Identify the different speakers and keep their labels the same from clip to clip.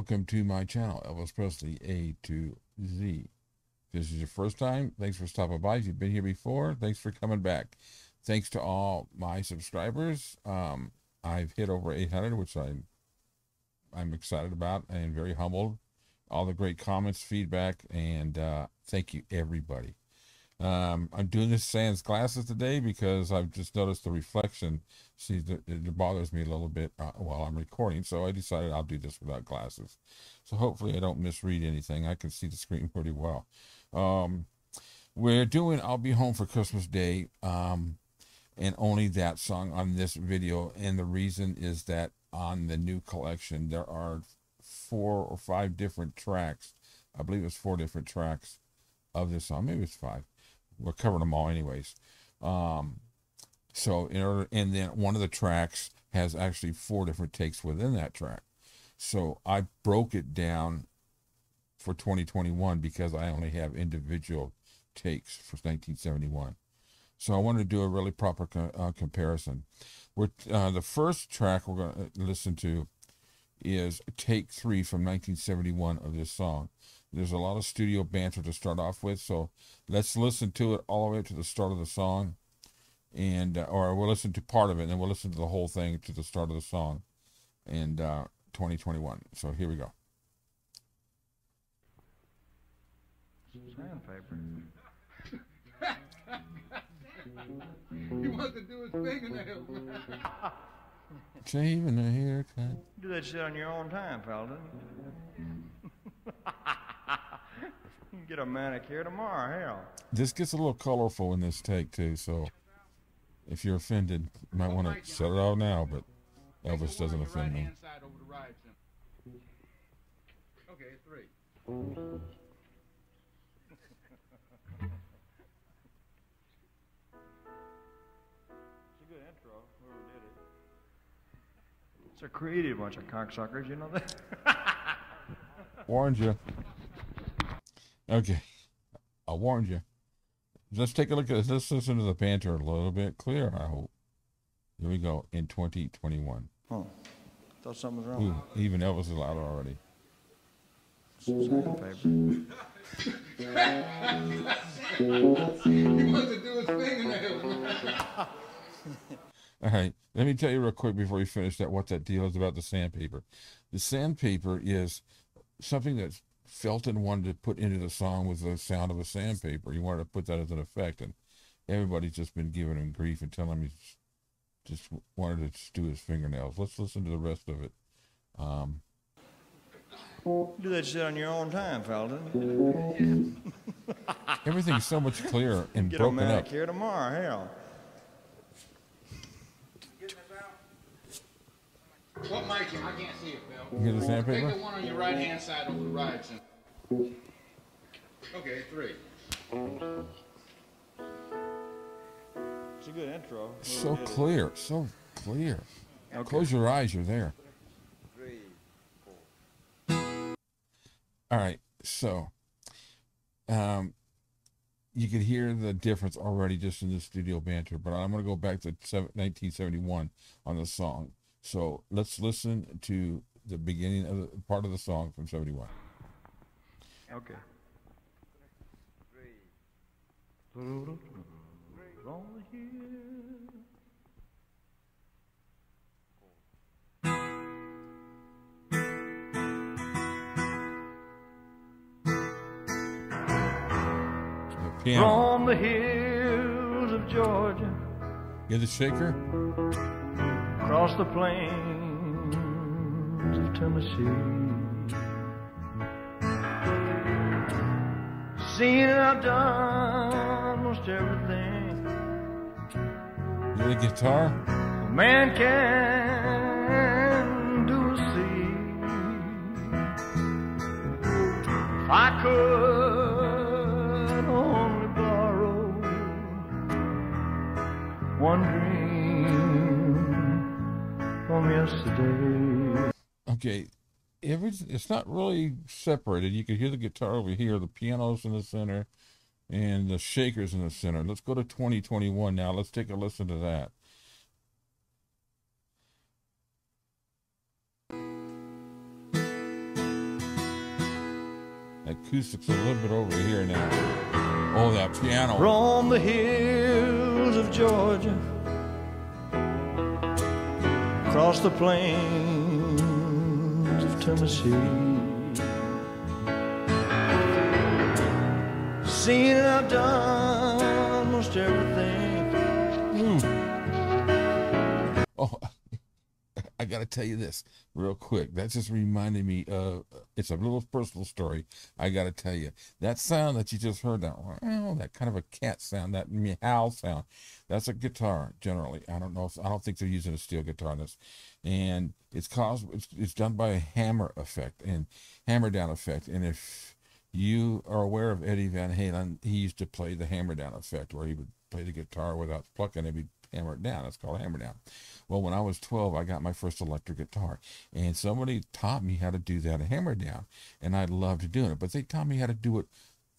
Speaker 1: welcome to my channel, Elvis Presley A to Z. If this is your first time, thanks for stopping by. If you've been here before, thanks for coming back. Thanks to all my subscribers. I've hit over 800, which I'm excited about and very humbled. All the great comments, feedback, and thank you, everybody. I'm doing this sans glasses today because I've just noticed the reflection. See, it bothers me a little bit while I'm recording, so I decided I'll do this without glasses. So hopefully I don't misread anything. I can see the screen pretty well. We're doing I'll Be Home for Christmas Day, and only that song on this video. And the reason is that on the new collection, there are 4 or 5 different tracks. I believe it's 4 different tracks of this song. Maybe it's 5. We're covering them all anyways. So in order, and then one of the tracks has actually 4 different takes within that track. So I broke it down for 2021 because I only have individual takes for 1971. So I wanted to do a really proper comparison. The first track we're going to listen to is take 3 from 1971 of this song. There's a lot of studio banter to start off with, so let's listen to it all the way up to the start of the song, and or we'll listen to part of it, and then we'll listen to the whole thing to the start of the song, and 2021. So here we go.
Speaker 2: Sandpaper.
Speaker 3: He wants to do his fingernails.
Speaker 1: Shaving a haircut.
Speaker 2: Do that shit on your own time, pal, didn't you? You can get a manicure tomorrow, hell.
Speaker 1: This gets a little colorful in this take too, so if you're offended, you might want to shut it off now, but Elvis doesn't offend me.
Speaker 3: Okay, 3.
Speaker 2: It's a good intro, whoever did it. It's a creative bunch of cocksuckers, you know that?
Speaker 1: Warned you. Okay, I warned you. Let's take a look at this. Let's listen to the banter a little bit clearer, I hope. Here we go in 2021.
Speaker 2: Oh, thought something was wrong.
Speaker 1: Ooh, even Elvis is louder already.
Speaker 2: Sandpaper.
Speaker 3: He wants to do his fingernails.
Speaker 1: All right, let me tell you real quick before we finish that what that deal is about the sandpaper. The sandpaper is something that Felton wanted to put into the song with the sound of a sandpaper. He wanted to put that as an effect, and everybody's just been giving him grief and telling him he just wanted to do his fingernails. Let's listen to the rest of it.
Speaker 2: Do that shit on your own time, pal, didn't you?
Speaker 1: Everything's so much clearer and
Speaker 2: Get
Speaker 1: broken
Speaker 2: a
Speaker 1: up.
Speaker 2: manicure tomorrow, hell.
Speaker 3: What mic? I can't see it, Phil.
Speaker 1: You hear the sandpaper?
Speaker 3: Take the one on your right hand side over the right. Okay, 3.
Speaker 2: It's a good intro.
Speaker 1: So clear, so clear.
Speaker 2: Okay.
Speaker 1: Close your eyes, you're there.
Speaker 2: 3, 4.
Speaker 1: All right, so you could hear the difference already just in the studio banter, but I'm going to go back to 1971 on the song. So let's listen to the beginning of the part of the song from 71.
Speaker 2: Okay. 3. On the hill.
Speaker 1: The piano.
Speaker 2: From the hills of Georgia,
Speaker 1: Hear the shaker?
Speaker 2: across the plains of Tennessee, seen I've done most everything
Speaker 1: Hear the guitar?
Speaker 2: a man can do or see. If I could only borrow one dream from yesterday.
Speaker 1: Okay, it's not really separated. You can hear the guitar over here, the piano's in the center, and the shaker's in the center. Let's go to 2021 now. Let's take a listen to that. acoustics a little bit over here now. Oh, that piano.
Speaker 2: Roam the hills of Georgia, across the plains of Tennessee. Seen and I've done most everything.
Speaker 1: Oh, I got to tell you this real quick. That just reminded me of, it's a little personal story. I got to tell you, that sound that you just heard, that kind of a cat sound, that meow sound, that's a guitar generally. I don't know. I don't think they're using a steel guitar on this. And it's done by a hammer effect and hammer down effect. And if you are aware of Eddie Van Halen, he used to play the hammer down effect where he would play the guitar without plucking it, he'd hammer it down. That's called hammer down. Well, when I was 12, I got my first electric guitar, and somebody taught me how to do that, a hammer down, and I loved doing it, but they taught me how to do it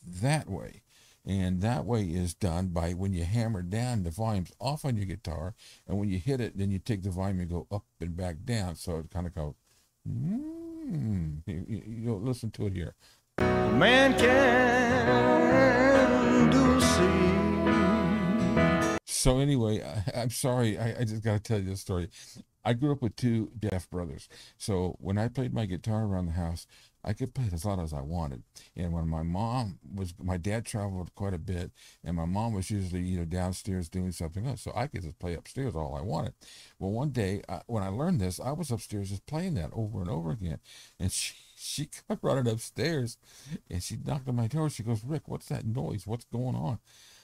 Speaker 1: that way. And that way is done by when you hammer down, the volume's off on your guitar, and when you hit it, then you take the volume and go up and back down, so it kind of goes, you'll listen to it here.
Speaker 2: Man can do see.
Speaker 1: So anyway, I'm sorry, I just got to tell you this story. I grew up with two deaf brothers. So when I played my guitar around the house, I could play it as loud as I wanted. And when my dad traveled quite a bit, and my mom was usually downstairs doing something else, so I could just play upstairs all I wanted. Well, one day, when I learned this, I was upstairs just playing that over and over again. And she come running upstairs, and she knocked on my door. She goes, "Rick, what's that noise? What's going on?"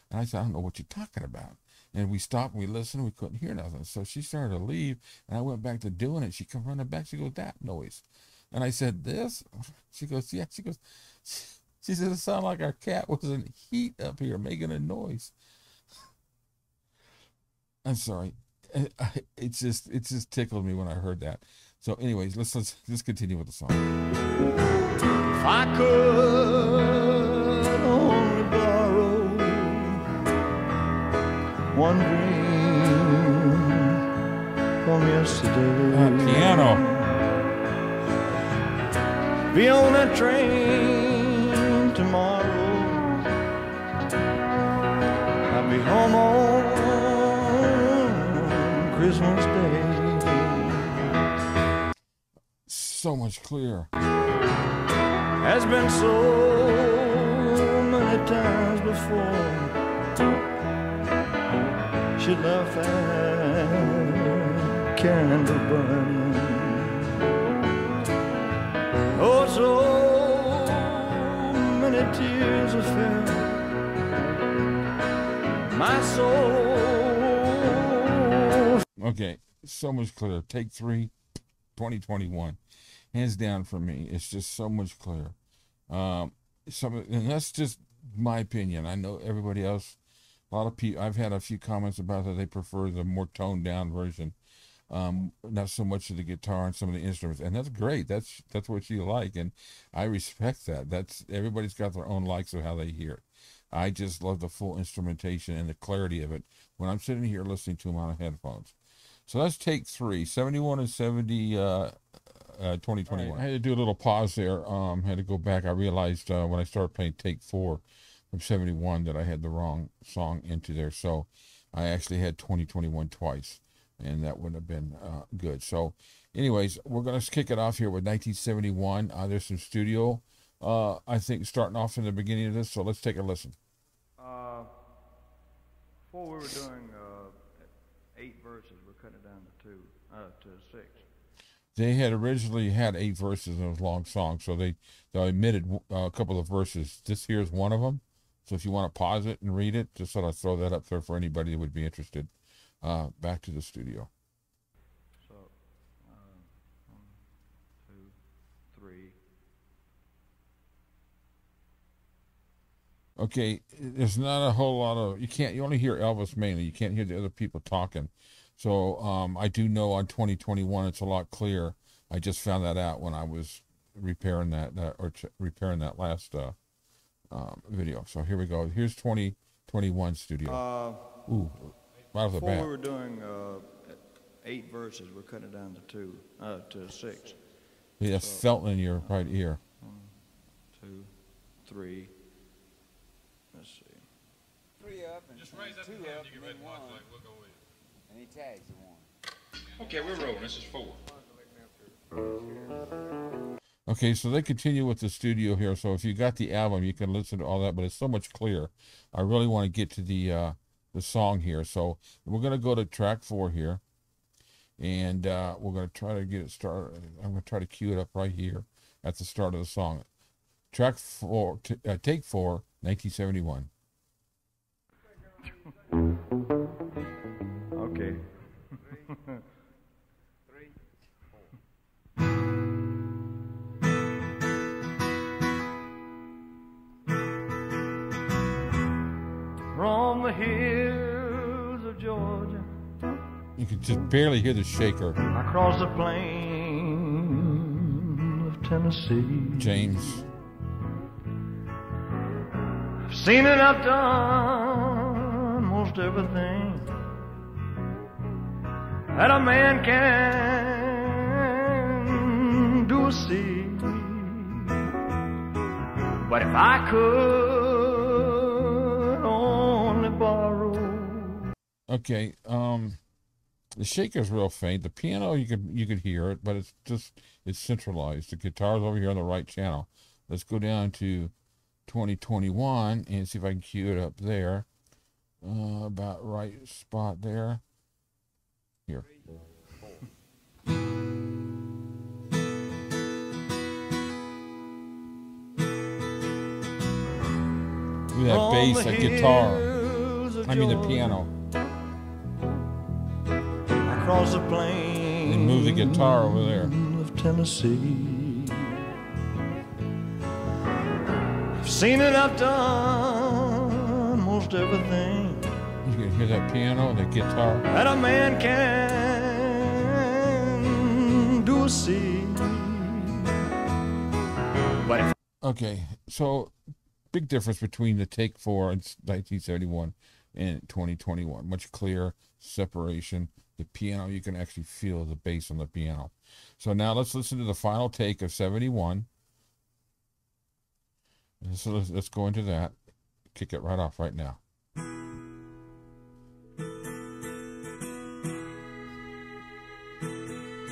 Speaker 1: And I said, "I don't know what you're talking about." And we stopped, and we listened, we couldn't hear nothing. So she started to leave, and I went back to doing it. She come running back. She goes, "That noise." And I said, "This?" She goes, "Yeah." She goes, she said, "It sounded like our cat was in heat up here making a noise." I'm sorry. It just tickled me when I heard that. So anyways, let's continue with the song.
Speaker 2: If I could only borrow one dream from yesterday.
Speaker 1: Piano.
Speaker 2: Be on that train tomorrow. I'll be home on Christmas Day.
Speaker 1: So much clearer.
Speaker 2: Has been so many times before. She left that candle burning. Oh, so many tears have fell. My soul.
Speaker 1: Okay, so much clearer. Take 3, 2021. Hands down for me. It's just so much clearer. And that's just my opinion. I know everybody else, a lot of people, I've had a few comments about that they prefer the more toned down version. Not so much of the guitar and some of the instruments, and that's great. That's what you like, and I respect that. Everybody's got their own likes of how they hear it. I just love the full instrumentation and the clarity of it when I'm sitting here listening to them on headphones. So that's take 3, 71 and 70, 2021. Right, I had to do a little pause there. Had to go back. I realized when I started playing take 4 from 71 that I had the wrong song into there. So I actually had 2021 twice, and that wouldn't have been good. So anyways, we're going to kick it off here with 1971. There's some studio, I think, starting off in the beginning of this. So let's take a listen.
Speaker 2: Before we were doing 8 verses, we're cutting it down to 6.
Speaker 1: They had originally had 8 verses in a long song, so they omitted a couple of verses. This here's one of them. So if you want to pause it and read it, just sort of throw that up there for anybody that would be interested. Back to the studio.
Speaker 2: So, 1, 2, 3.
Speaker 1: Okay, there's not a whole lot of, you only hear Elvis mainly. You can't hear the other people talking. So I do know on 2021 it's a lot clearer. I just found that out when I was repairing that last video. So here we go. Here's 2021 studio. Ooh, right off the bat.
Speaker 2: Before we were doing 8 verses, we're cutting it down to 6.
Speaker 1: Yeah,
Speaker 2: so,
Speaker 1: felt in your right ear.
Speaker 2: 1, 2, 3. Let's see.
Speaker 4: 3 up and
Speaker 5: Just raise up
Speaker 4: two
Speaker 5: your hand
Speaker 4: up
Speaker 5: when you
Speaker 4: and
Speaker 5: get ready
Speaker 4: then
Speaker 5: to watch,
Speaker 4: one,
Speaker 5: like we'll go with it.
Speaker 4: and he tags the one.
Speaker 5: Okay, we're rolling. This is 4.
Speaker 1: Okay, so they continue with the studio here. So if you got the album, you can listen to all that, but it's so much clearer. I really want to get to the song here. So we're going to go to track 4 here, and we're going to try to get it started. I'm going to try to cue it up right here at the start of the song. Track 4, take 4, 1971.
Speaker 2: Okay.
Speaker 4: 3, 4.
Speaker 2: From the hills of Georgia,
Speaker 1: You can just barely hear the shaker.
Speaker 2: across the plain of Tennessee.
Speaker 1: James.
Speaker 2: I've seen it, I've done most everything that a man can do or see. But if I could only borrow.
Speaker 1: Okay, the shaker's real faint. The piano, you could hear it, but it's centralized. The guitar's over here on the right channel. Let's go down to 2021 and see if I can cue it up there. About right spot there. Here. Look at that bass, that guitar. I mean the piano.
Speaker 2: Across the plain
Speaker 1: And move the guitar over there.
Speaker 2: of Tennessee. I've seen it, I've done most everything
Speaker 1: You can hear that piano, the guitar.
Speaker 2: that a man can do or see. But if
Speaker 1: Okay, so big difference between the take 4 in 1971 and 2021. Much clearer separation. The piano, you can actually feel the bass on the piano. So now let's listen to the final take of 71. So let's go into that. Kick it right off right now.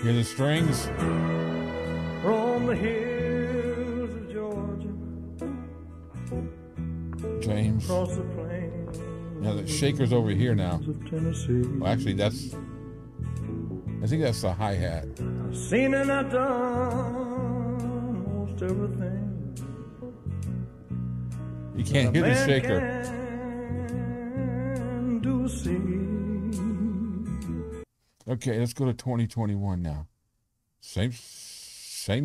Speaker 1: Hear the strings?
Speaker 2: from the hills of Georgia,
Speaker 1: James.
Speaker 2: across the plains
Speaker 1: Now the shaker's over here now.
Speaker 2: of Tennessee.
Speaker 1: Well, actually, I think that's the hi-hat.
Speaker 2: I've seen and I've done most everything.
Speaker 1: You can't hear the
Speaker 2: Man
Speaker 1: shaker.
Speaker 2: can do or see.
Speaker 1: Okay, let's go to 2021 now. Same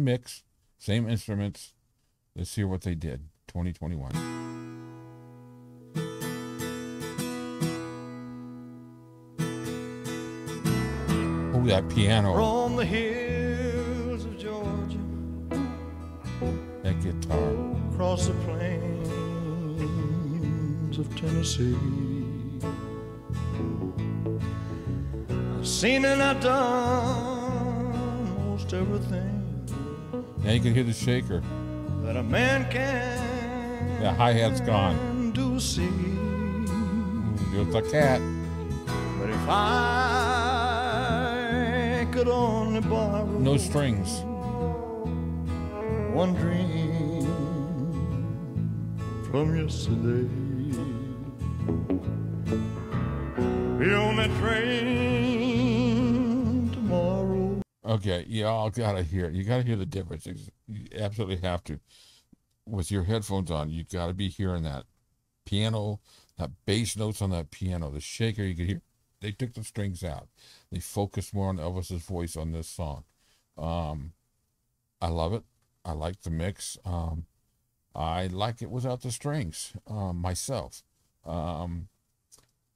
Speaker 1: mix, same instruments. Let's hear what they did. 2021. Oh, that piano,
Speaker 2: From the hills of Georgia,
Speaker 1: that guitar.
Speaker 2: across the plains of Tennessee. I've seen and I've done most everything
Speaker 1: Now you can hear the shaker.
Speaker 2: that a man can
Speaker 1: The hi-hat's gone.
Speaker 2: do see.
Speaker 1: There's the cat.
Speaker 2: But if I could only borrow
Speaker 1: No strings.
Speaker 2: one dream from yesterday, be on that train tomorrow.
Speaker 1: Okay, y'all gotta hear it. You gotta hear the difference. You absolutely have to. With your headphones on, you gotta be hearing that piano, that bass notes on that piano, the shaker. You could hear. They took the strings out. They focused more on Elvis's voice on this song. I love it. I like the mix. I like it without the strings myself.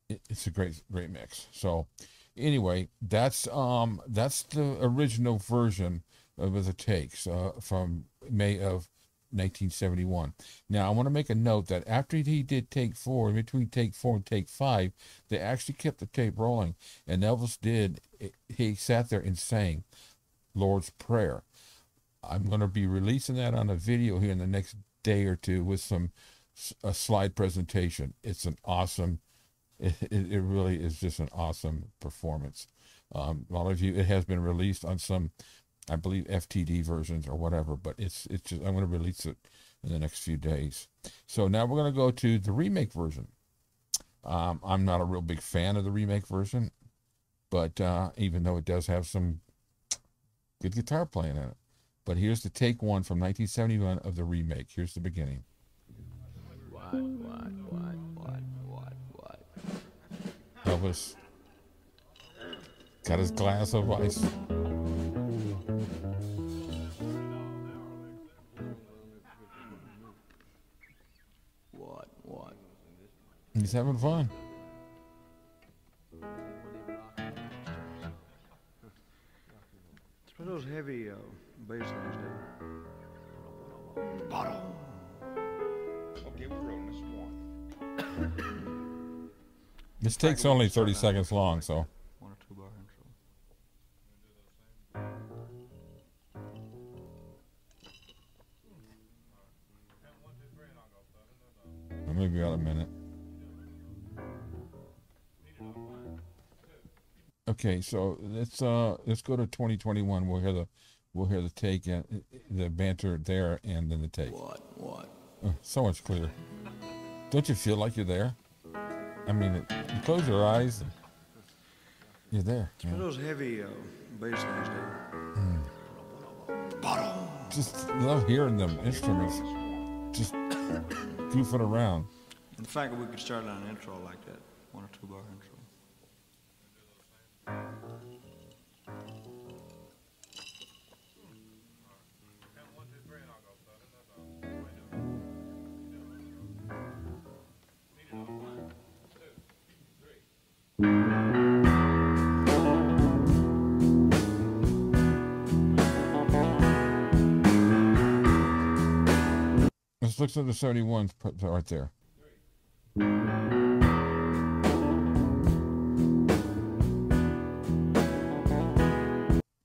Speaker 1: It's a great mix. So anyway, that's the original version of the takes from May of 1971. Now I want to make a note that after he did take 4, in between take 4 and take 5, they actually kept the tape rolling, and Elvis he sat there and sang Lord's Prayer. I'm going to be releasing that on a video here in the next day or two with a slide presentation. It's an awesome. It really is just an awesome performance. A lot of you, it has been released on some, I believe, FTD versions or whatever, but it's just, I'm going to release it in the next few days. So now we're going to go to the remake version. I'm not a real big fan of the remake version, but even though it does have some good guitar playing in it. But here's the take one from 1971 of the remake. Here's the beginning.
Speaker 6: What?
Speaker 1: Elvis got his glass of ice.
Speaker 6: What?
Speaker 1: He's having fun.
Speaker 2: It's one of those heavy bass lines there.
Speaker 5: Okay, we're rolling. This is one.
Speaker 1: This take's only 30 seconds long, so.
Speaker 2: 1 or 2 bar intro.
Speaker 1: Maybe about a minute. Okay, so let's go to 2021. We'll hear the take and the banter there, and then the take.
Speaker 6: What?
Speaker 1: So much clearer. Don't you feel like you're there? I mean, you close your eyes, and you're there.
Speaker 2: It's one of those heavy bass lines there.
Speaker 1: Just love hearing them instruments just goofing around.
Speaker 2: And the fact that we could start on an intro like that, 1 or 2 bar intro.
Speaker 1: Let's look at the 71 right there.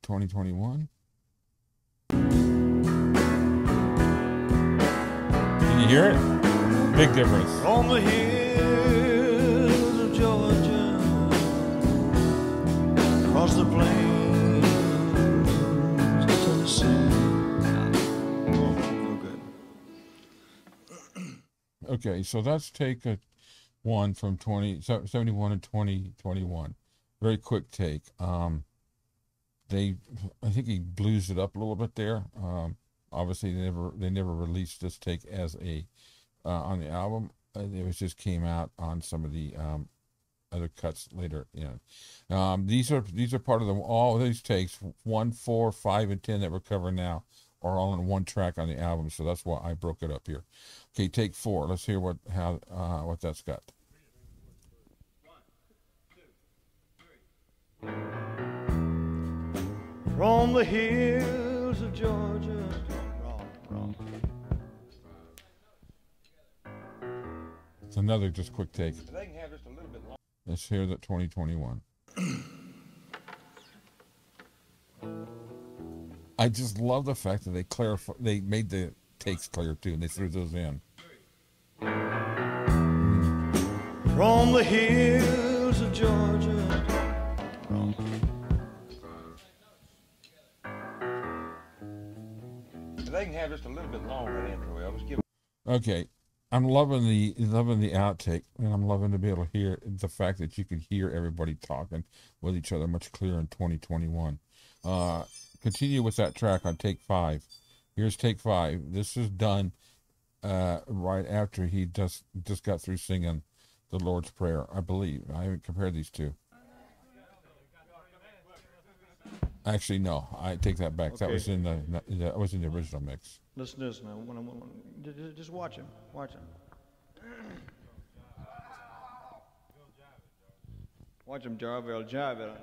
Speaker 1: (2021) Can you hear it? Big difference.
Speaker 2: On the hills of Georgia, across the plains of Tennessee. No good.
Speaker 1: Okay, so that's take one from 71 and 2021. Very quick take. I think he blues it up a little bit there. Obviously, they never released this take as a on the album. It was just came out on some of the other cuts later. These are part of all of these takes 1, 4, 5, and 10 that we're covering now are all in one track on the album. So that's why I broke it up here. Okay, take 4. Let's hear what that's got.
Speaker 2: 1, 2, 3. From the hills of Georgia. Wrong.
Speaker 1: It's another just quick take.
Speaker 5: They can have just a little bit longer.
Speaker 1: Let's hear that 2021. I just love the fact that they made the takes clear too, and they threw those in.
Speaker 2: From the hills of Georgia.
Speaker 5: They can have just a little bit longer intro. Elvis, give.
Speaker 1: Okay, I'm loving the outtake, and I'm loving to be able to hear the fact that you can hear everybody talking with each other much clearer in 2021. Continue with that track on take 5. Here's take 5. This is done right after he just got through singing the Lord's Prayer, I believe. I haven't compared these two. Actually, no. I take that back.
Speaker 2: Okay.
Speaker 1: That was in the original mix.
Speaker 2: Listen to this now. Just watch him. Watch him. Watch him jive it.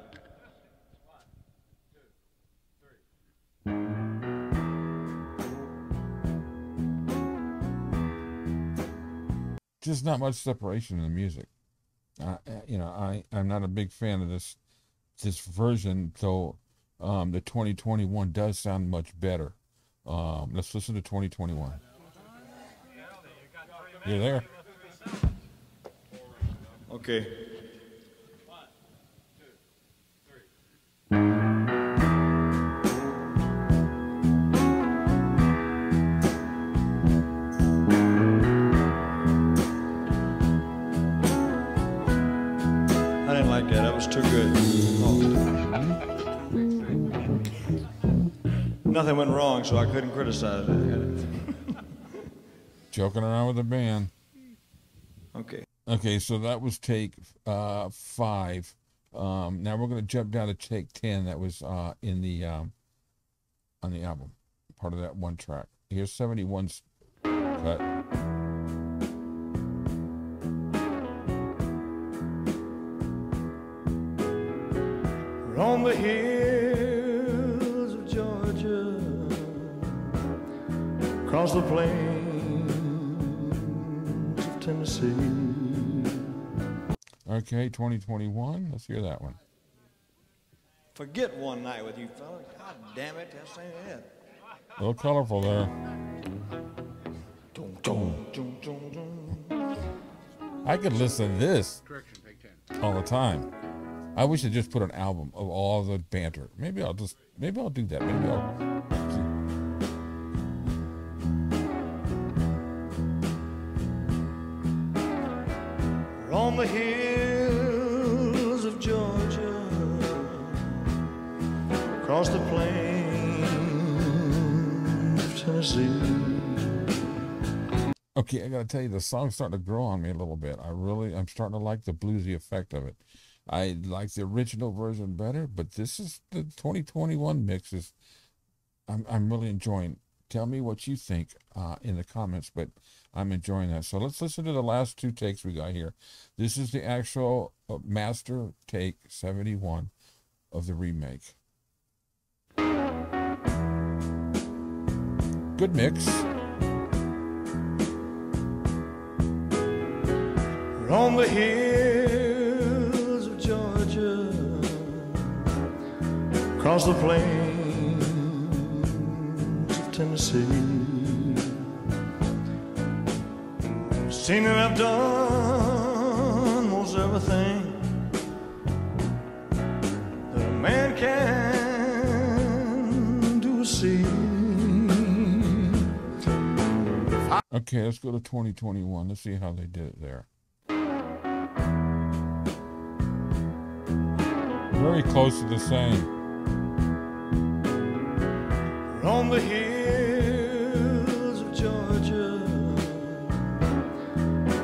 Speaker 1: Just not much separation in the music. I'm not a big fan of this version, though. The 2021 does sound much better. Let's listen to 2021. You're there.
Speaker 2: Okay. I didn't like that. That was too good. Nothing went wrong, so I couldn't criticize it.
Speaker 1: Joking around with the band.
Speaker 2: Okay.
Speaker 1: Okay, so that was take 5. Now we're going to jump down to take 10. That was in the on the album, part of that one track. Here's 71's cut.
Speaker 2: On the hills of Georgia, across the plains of Tennessee.
Speaker 1: Okay, 2021. Let's hear that one.
Speaker 2: Forget one night with you fellas. God damn it, that's ain't it.
Speaker 1: A little colorful there. I could listen to this all the time. I wish they just put an album of all the banter. Maybe I'll do that. Maybe I'll.
Speaker 2: On the hills of Georgia, across the plains of Tennessee.
Speaker 1: Okay, I gotta tell you, the song's starting to grow on me a little bit. I'm starting to like the bluesy effect of it. I like the original version better, but this is the 2021 mix. I'm really enjoying. Tell me what you think in the comments, but I'm enjoying that. So let's listen to the last 2 takes we got here. This is the actual master take 71 of the remake. Good mix.
Speaker 2: On the hills of Georgia, across the plains of Tennessee. Seen that I've done most everything that a man can do, see.
Speaker 1: Okay, let's go to 2021. Let's see how they did it there. Very close to the same.
Speaker 2: On the hills of Georgia,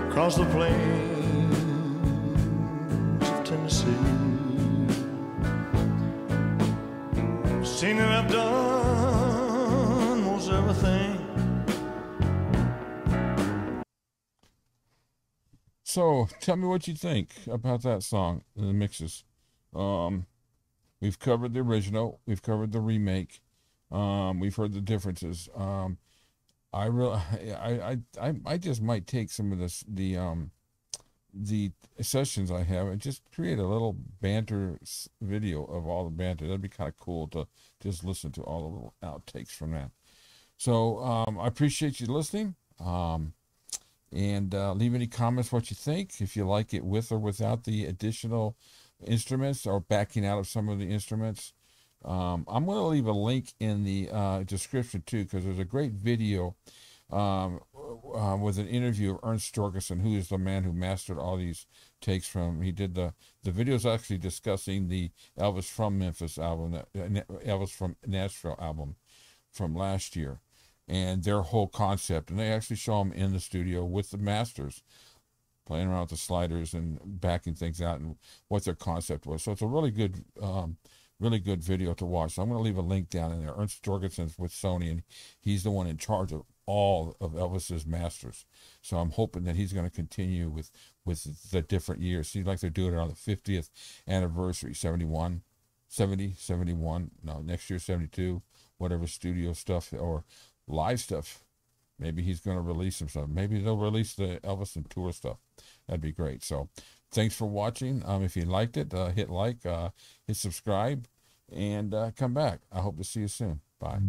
Speaker 2: across the plains of Tennessee. Seen that I've done most everything.
Speaker 1: So, tell me what you think about that song and the mixes. We've covered the original, we've covered the remake, we've heard the differences. I just might take some of the sessions I have and just create a little banter video of all the banter. That'd be kind of cool to just listen to all the little outtakes from that. So I appreciate you listening. And leave any comments what you think, if you like it with or without the additional instruments or backing out of some of the instruments. I'm going to leave a link in the description too, because there's a great video with an interview of Ernst Jorgensen, who is the man who mastered all these takes from. He did the video's actually discussing the Elvis from Memphis album, Elvis from Nashville album from last year, and their whole concept. And they actually show them in the studio with the masters, playing around with the sliders and backing things out and what their concept was. So it's a really good video to watch. So I'm going to leave a link down in there. Ernst Jorgensen's with Sony, and he's the one in charge of all of Elvis's masters. So I'm hoping that he's going to continue with the different years. Seems like they're doing it on the 50th anniversary, 71, no, next year 72, whatever studio stuff or live stuff. Maybe he's going to release some stuff. Maybe they'll release the Elvis and tour stuff. That'd be great. So thanks for watching. If you liked it, hit like, hit subscribe, and come back. I hope to see you soon. Bye.